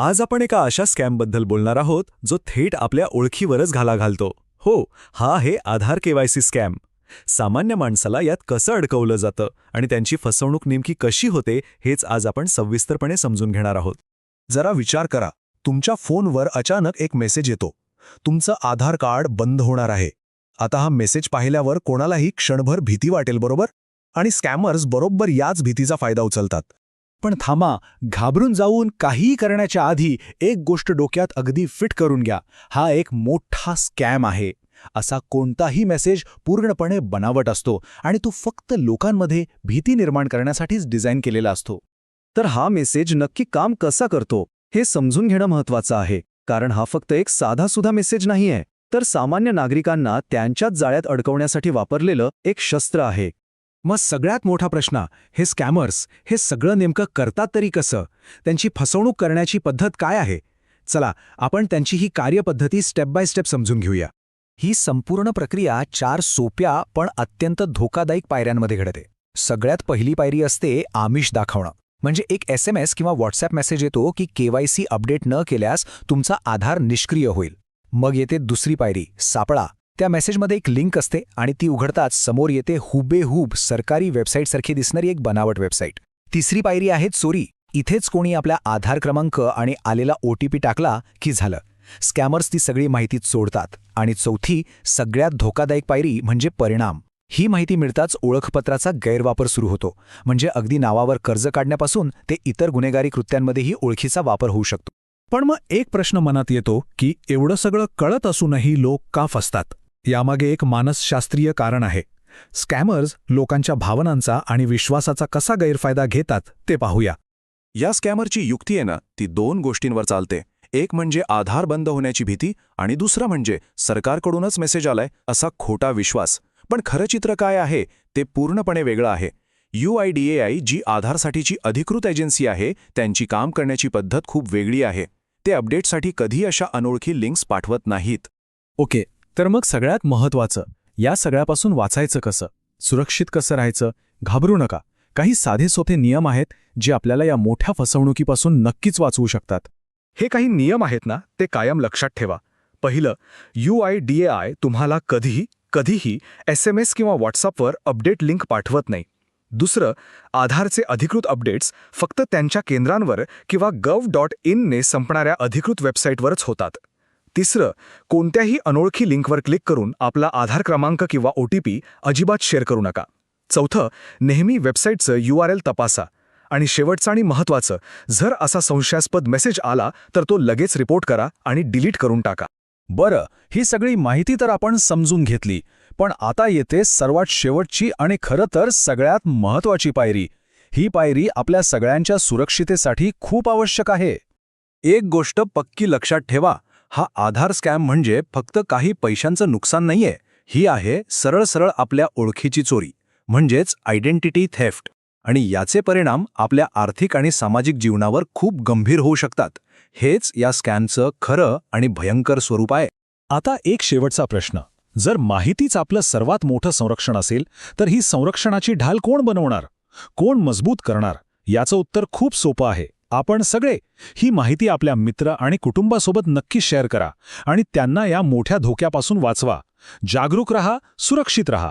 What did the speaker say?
आज आपण एका अशा स्कॅमबद्दल बोलणार आहोत जो थेट आपल्या ओळखीवरच घाला घालतो. हो, हा आहे आधार केवायसी स्कॅम. सामान्य माणसाला यात कसं अडकवलं जातं आणि त्यांची फसवणूक नेमकी कशी होते हेच आज आपण सविस्तरपणे समजून घेणार आहोत. जरा विचार करा, तुमच्या फोनवर अचानक एक मेसेज येतो, तुमचं आधार कार्ड बंद होणार आहे. आता हा मेसेज पाहिल्यावर कोणालाही क्षणभर भीती वाटेल, बरोबर? आणि स्कॅमर्स बरोबर याच भीतीचा फायदा उचलतात. पण थांबा, घाबरून जाऊन काहीही करण्याच्या आधी एक गोष्ट डोक्यात अगदी फिट करून घ्या. हा एक मोठा स्कॅम आहे. असा कोणताही मेसेज पूर्णपणे बनावट असतो आणि तो फक्त लोकांमध्ये भीती निर्माण करण्यासाठीच डिझाईन केलेला असतो. तर हा मेसेज नक्की काम कसा करतो हे समजून घेणं महत्त्वाचं आहे, कारण हा फक्त एक साधासुधा मेसेज नाहीये, तर सामान्य नागरिकांना त्यांच्याच जाळ्यात अडकवण्यासाठी वापरलेलं एक शस्त्र आहे. मग सगळ्यात मोठा प्रश्न, हे स्कॅमर्स हे सगळं नेमकं करतात तरी कसं? त्यांची फसवणूक करण्याची पद्धत काय आहे? चला, आपण त्यांची ही कार्यपद्धती स्टेप बाय स्टेप समजून घेऊया. ही संपूर्ण प्रक्रिया 4 सोप्या पण अत्यंत धोकादायक पायऱ्यांमध्ये घडते. सगळ्यात पहिली पायरी असते आमिष दाखवणं. म्हणजे एक SMS किंवा व्हॉट्सॲप मेसेज येतो की KYC अपडेट न केल्यास तुमचा आधार निष्क्रिय होईल. मग येते दुसरी पायरी, सापळा. त्या मेसेजमध्ये एक लिंक असते आणि ती उघडताच समोर येते हुबेहूब सरकारी वेबसाईटसारखी दिसणारी एक बनावट वेबसाईट. तिसरी पायरी आहे चोरी. इथेच कोणी आपला आधार क्रमांक आणि आलेला OTP टाकला की झालं. स्कॅमर्स ती सगळी माहिती चोरतात. आणि चौथी, सगळ्यात धोकादायक पायरी म्हणजे परिणाम. ही माहिती मिळताच ओळखपत्राचा गैरवापर सुरू होतो. म्हणजे अगदी नावावर कर्ज काढण्यापासून ते इतर गुन्हेगारी कृत्यांमध्येही ओळखीचा वापर होऊ शकतो. पण मग एक प्रश्न मनात येतो की एवढं सगळं कळत असूनही लोक का फसतात? यामागे एक मानसशास्त्रीय कारण आहे. स्कॅमर्स लोकांच्या भावनांचा आणि विश्वासाचा कसा गैरफायदा घेतात ते पाहूया. या स्कॅमरची युक्ती आहे ना, ती 2 गोष्टींवर चालते. एक म्हणजे आधार बंद होण्याची भीती आणि दुसरा म्हणजे सरकारकडूनच मेसेज आलाय असा खोटा विश्वास. पण खरं चित्र काय आहे ते पूर्णपणे वेगळं आहे. UIDAI जी आधारसाठीची अधिकृत एजन्सी आहे, त्यांची काम करण्याची पद्धत खूप वेगळी आहे. ते अपडेटसाठी कधी अशा अनोळखी लिंक्स पाठवत नाहीत. ओके, तर मग सगळ्यात महत्त्वाचं, या सगळ्यापासून वाचायचं कसं? सुरक्षित कसं राहायचं? घाबरू नका. काही साधेसोपे नियम आहेत जे आपल्याला या मोठ्या फसवणुकीपासून नक्कीच वाचवू शकतात. हे काही नियम आहेत ना, ते कायम लक्षात ठेवा. पहिलं, UIDAI तुम्हाला कधीही SMS किंवा व्हॉट्सअपवर अपडेट लिंक पाठवत नाही. दुसरं, आधारचे अधिकृत अपडेट्स फक्त त्यांच्या केंद्रांवर किंवा gov.in ने संपणाऱ्या अधिकृत वेबसाईटवरच होतात. तिसरं, कोणत्याही अनोळखी लिंकवर क्लिक करून आपला आधार क्रमांक किंवा OTP अजिबात शेअर करू नका. चौथं, नेहमी वेबसाईटचं URL तपासा. आणि शेवटचं आणि महत्त्वाचं, जर असा संशयास्पद मेसेज आला तर तो लगेच रिपोर्ट करा आणि डिलीट करून टाका. बरं, ही सगळी माहिती तर आपण समजून घेतली, पण आता येते सर्वात शेवटची आणि खरं तर सगळ्यात महत्त्वाची पायरी. ही पायरी आपल्या सगळ्यांच्या सुरक्षितेसाठी खूप आवश्यक आहे. एक गोष्ट पक्की लक्षात ठेवा, हा आधार स्कॅम म्हणजे फक्त काही पैशांचं नुकसान नाहीये. ही आहे सरळ आपल्या ओळखीची चोरी, म्हणजेच आयडेंटिटी थेफ्ट. आणि याचे परिणाम आपल्या आर्थिक आणि सामाजिक जीवनावर खूप गंभीर होऊ शकतात. हेच या स्कॅमचं खरं आणि भयंकर स्वरूप आहे. आता एक शेवटचा प्रश्न, जर माहितीच आपलं सर्वात मोठं संरक्षण असेल तर ही संरक्षणाची ढाल कोण बनवणार? कोण मजबूत करणार? याचं उत्तर खूप सोपं आहे. आपण सगळे. ही माहिती आपल्या मित्र आणि कुटुंबासोबत नक्की शेअर करा आणि त्यांना या मोठ्या धोक्यापासून वाचवा. जागरूक रहा, सुरक्षित रहा.